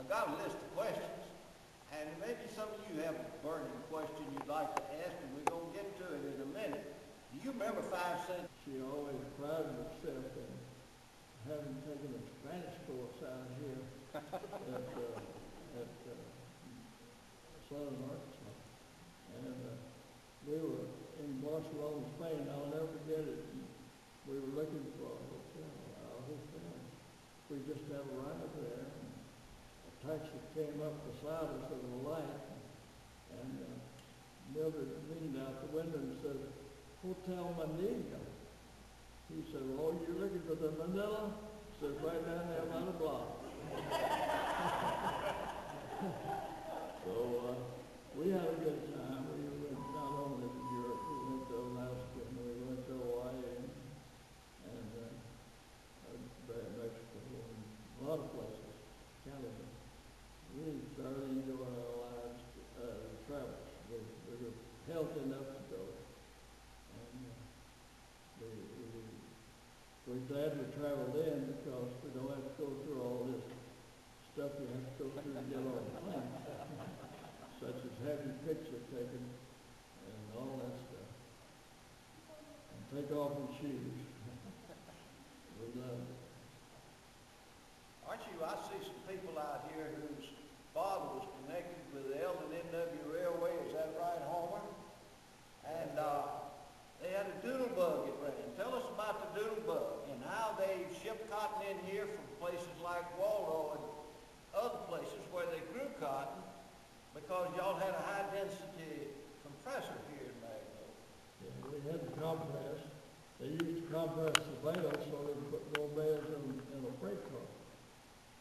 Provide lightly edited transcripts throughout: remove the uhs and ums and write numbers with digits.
I've got a list of questions, and maybe some of you have a burning question you'd like to ask, and we're going to get to it in a minute. Do you remember 5 cents? She always prided herself in having taken a Spanish course out here at Southern Arkansas. And we were in Barcelona, Spain. I'll never forget it. We were looking for a hotel. We just had arrived there. And a taxi came up beside us at a light, and Mildred leaned out the window and said, "Hotel Manila." He said, "Oh, you're looking for the Manila?" He said, "Right down there by the block." So we had a good time. We went not only to Europe, we went to Alaska, and we went to Hawaii, and Mexico, and a lot of places, Canada. We thoroughly enjoyed our lives, travels. We were healthy enough to go. And we're glad we traveled in because we don't have to go through all this stuff you have to go through to get on the plane, such as having pictures taken and all that stuff, and take off your shoes. We love it. Archie, I see some people out here whose father was connected with the Eldon NW Railway. Is that right, Homer? And they had a doodle bug it ran. Tell us about the doodle bug and how they shipped cotton in here from places like Waldo and other places where they grew cotton, because y'all had a high density compressor here in Magnolia. Yeah, we had to compress. They used to compress the bales so they could put more bales in a freight car.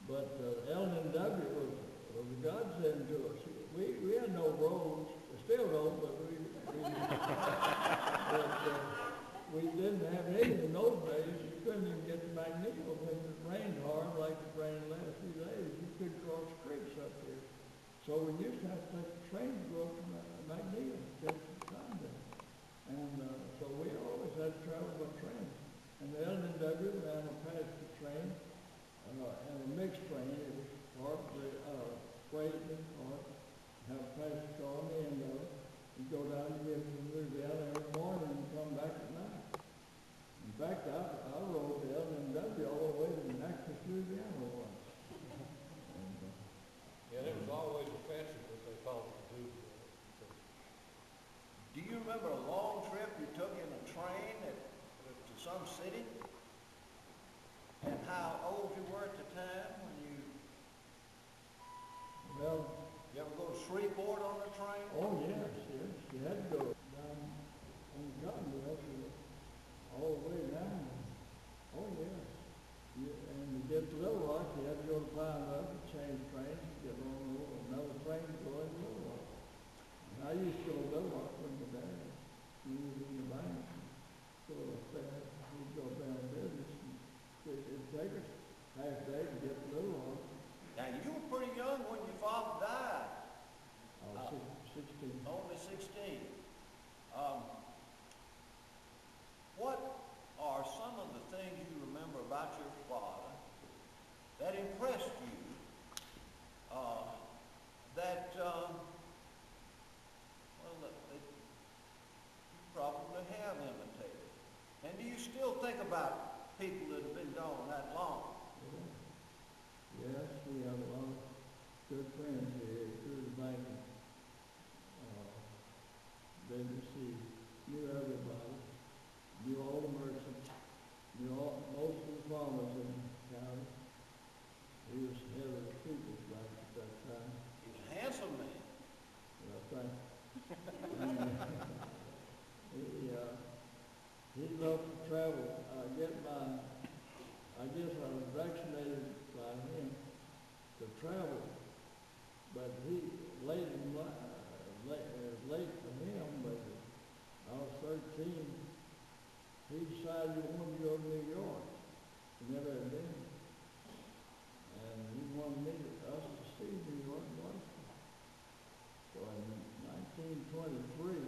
But L&W was a godsend to us. We had no roads. We still don't, but we didn't have any in those days. You couldn't even get to Magneto when it rained hard, like it rained the last few days. You couldn't cross creeks up here. So we used to have to take a train to go up to Magneto to get some time down. And so we always had to travel by train. And the L&W ran a passenger train and a mixed train. It was part freight and part, have a passenger car on the end of it. You go down and get to Louisiana every morning and come back at night. In fact, I rode the L&W all the way to Natchez, Louisiana once. Yeah, there was always a fancy what they called it to do. Do you remember a long trip you took in a train to some city? And how old you were at the time when you... Well, you ever go to Shreveport on the train? Oh, yes. You had to go down on the Commonwealth all the way down. Oh, yes. And to get to Little Rock, you had to go to Pine Bluff and change trains to get on another train to go into Little Rock. And I used to go to Little Rock when my dad was in the bank. So we'd go down to business. It'd take us half a day to get to Little Rock. Now, you were pretty young when your father died. I was 16. Only 16. What are some of the things you remember about your father that impressed you, that you probably have imitated? And do you still think about people that have been gone that long? Yes, we have a lot of good friends here through the banking business. He knew everybody, knew all the merchants, knew most of the farmers in the county. He was head of the People's Bank at that time. He was a handsome man. Well, thank you. He loved to travel. I guess I was vaccinated by him to travel, but late for him, but I was 13, he decided he wanted to go to New York. He never had been. And he wanted us to see New York and Washington. So in 1923,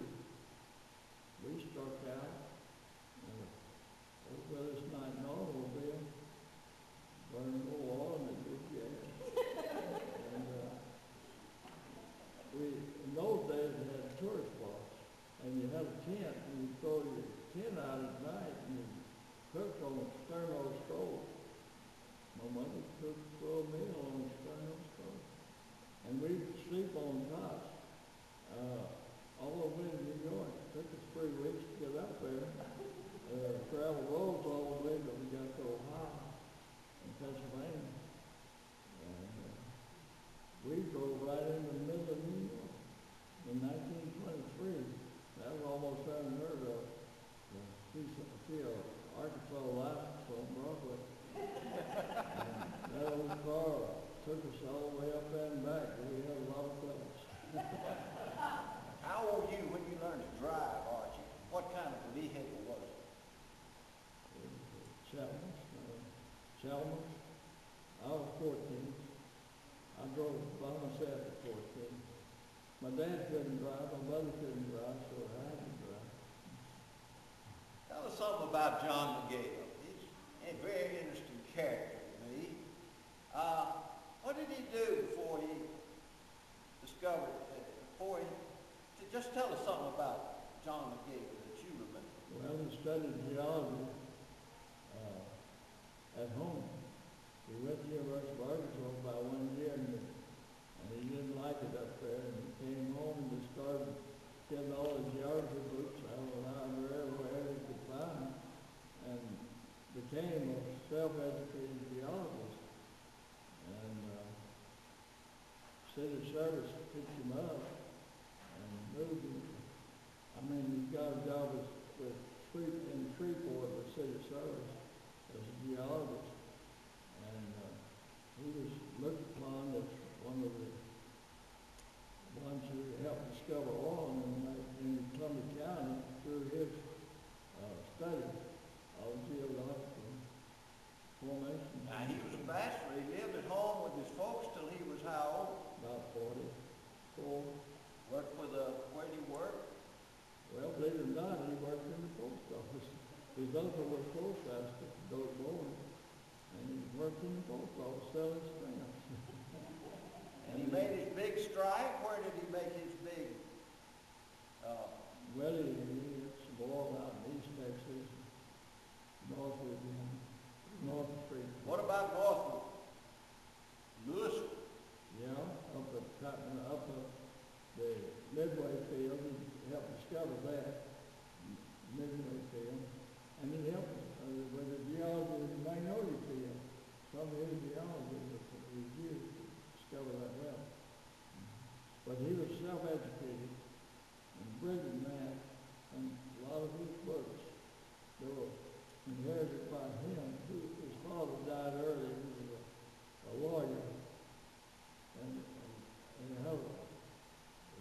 we struck out with us night in automobile, burning more oil than it did gas. And sterno stove. My mother cooked a full meal on the sterno stove. And we'd sleep on cots. All the way to New York. It took us 3 weeks to get up there. Travel roads all the way till we got to Ohio and Pennsylvania. And we drove right in the middle of New York in 1923. That was almost unheard of. See a Arkansas license on Broadway. And that old car took us all the way up and back. We had a lot of troubles. How old were you when you learned to drive, Archie? What kind of vehicle was it? Chalmers. I was 14. I drove by myself at 14. My dad couldn't drive, my mother couldn't drive, so I had to drive. Tell us something about John McGill. He's a very interesting character to me. What did he do before he discovered, just tell us something about John McGill that you remember. Well, he studied geology at home. He went to the University of Arkansas about 1 year, and he didn't like it up there, and he came home and just started getting all the geography books out of the library wherever he could find them, and became a self-educated geologist. And city service picked him up and moved him. He got a job in Shreveport with city service as a geologist. And he was looked upon as one of the ones who helped discover oil in Columbia County through his study of geological formation. Now, he was a bachelor. He lived at home with his folks till he was how old? About 44. Worked for where did he work? Well, believe it or not, he worked in the post office. His uncle was postmaster, Doug Bowen, and he worked in the post office selling stamps. And he made his big strike. Where did he make his big? Well, he had some oil out in East Texas, North Virginia, North Street. What about North Louisville? Yeah, up the Midway field. He helped discover that Midway field, and he helped with the geology of the Magnolia field. Some of his geology was used to discover that well. But he was self-educated and brilliant man, and a lot of his books they were inherited by him. His father died early. He was a lawyer, and he had a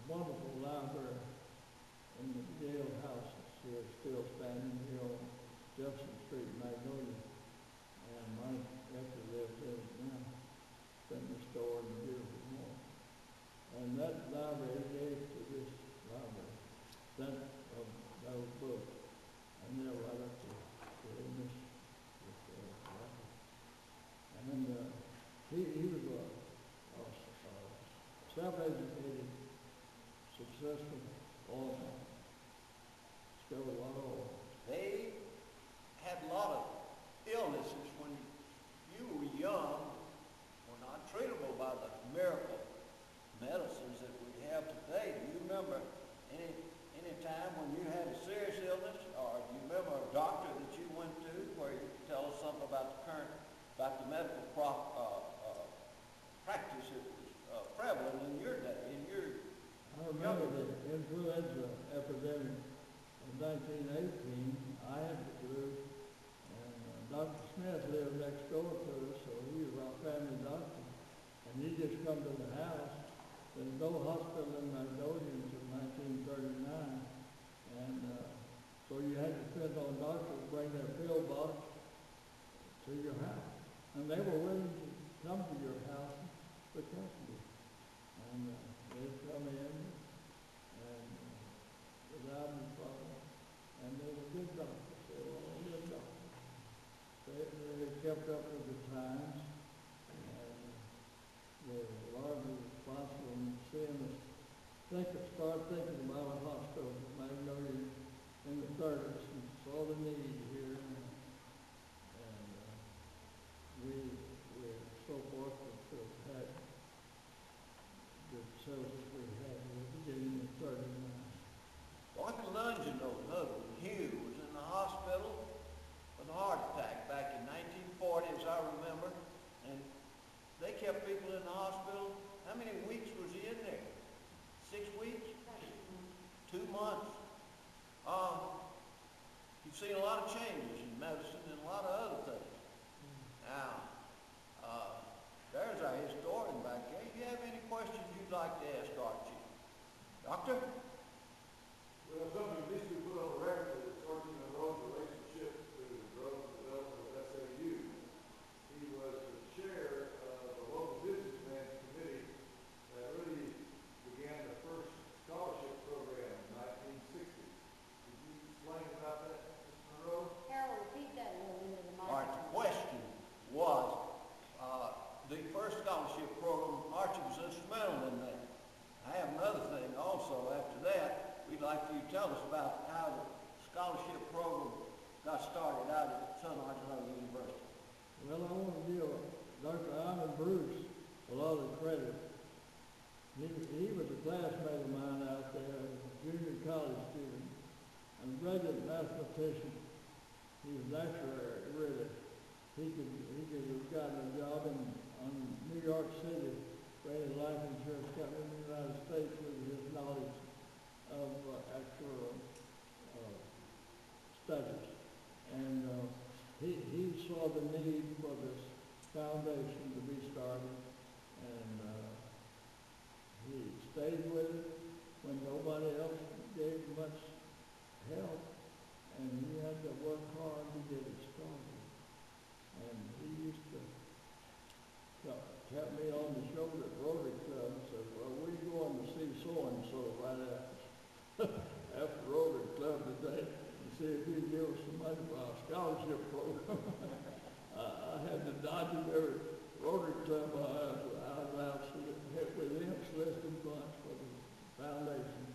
wonderful library in the Yale house that's here, still standing here on Jefferson Street, Magnolia. And my nephew lives in it now. It's been restored and beautiful more. And that library gave to this library, those books. And they're right up to in this library. And he was a self-educated, successful author. Discovered a lot of oil. They had a lot of illnesses when you were young, were not treatable by the miracle medicines that we have today. Do you remember any time when you had a serious illness, or do you remember a doctor that you went to where you could tell us something about the medical practice that was prevalent in your day, I remember the influenza epidemic of 1918. I had the flu, and Dr. Smith lived next door to us, so he was our family doctor. And he just come to the house. There's no hospital in Magnolia until 1939, and so you had to depend on doctors to bring their pill box to your house. And they were willing to come to your house because of you. And they'd come in and without any problem. And they were good doctors. They were all good doctors. They kept up with the times, and they were largely responsible in seeing us start thinking about a hospital in Magnolia in the 30s and saw the need here. And kept people in the hospital. How many weeks was he in there? 6 weeks? 2 months. You've seen a lot of changes in medicine and a lot of other things. Now, there's our historian back there. Do you have any questions you'd like to ask Archie? Doctor? Well, something at least we put on the record is Archie Monroe's relationship to the growth and development of SAU. He was the chair of the local businessman committee that really began the first scholarship program in 1960. Could you explain about that, Mr. Monroe? Harold, repeat that a little into the All right, the microphone. question was, the first scholarship program, Archie was instrumental in that. I have another thing also after that. We'd like for you to tell us about how the scholarship program got started out at Southern Arkansas University. Well, I want to give Dr. Ivan Bruce a lot of credit. He was a classmate of mine out there, a junior college student, and a brilliant mathematician. He was an actuary, really. He could have gotten a job in New York City for any life insurance company in the United States with his knowledge of actual studies. And he saw the need for this foundation to be started, and he stayed with it when nobody else gave much help, and he had to work hard to get it started. And he used to tap me on the shoulder at Rotary Club and said, well, we're going to see so-and-so right after Rotary Club today and see if he'd give us some money for our scholarship program. I had to dodge him every Rotary Club I was out with him soliciting funds for the foundation.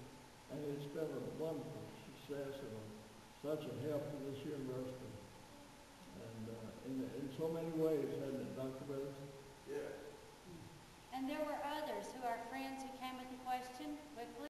And it's been a wonderful success and such a help to this university. And in so many ways, hasn't it, Dr. Bennett? Yes. And there were others who are friends who came with the question quickly.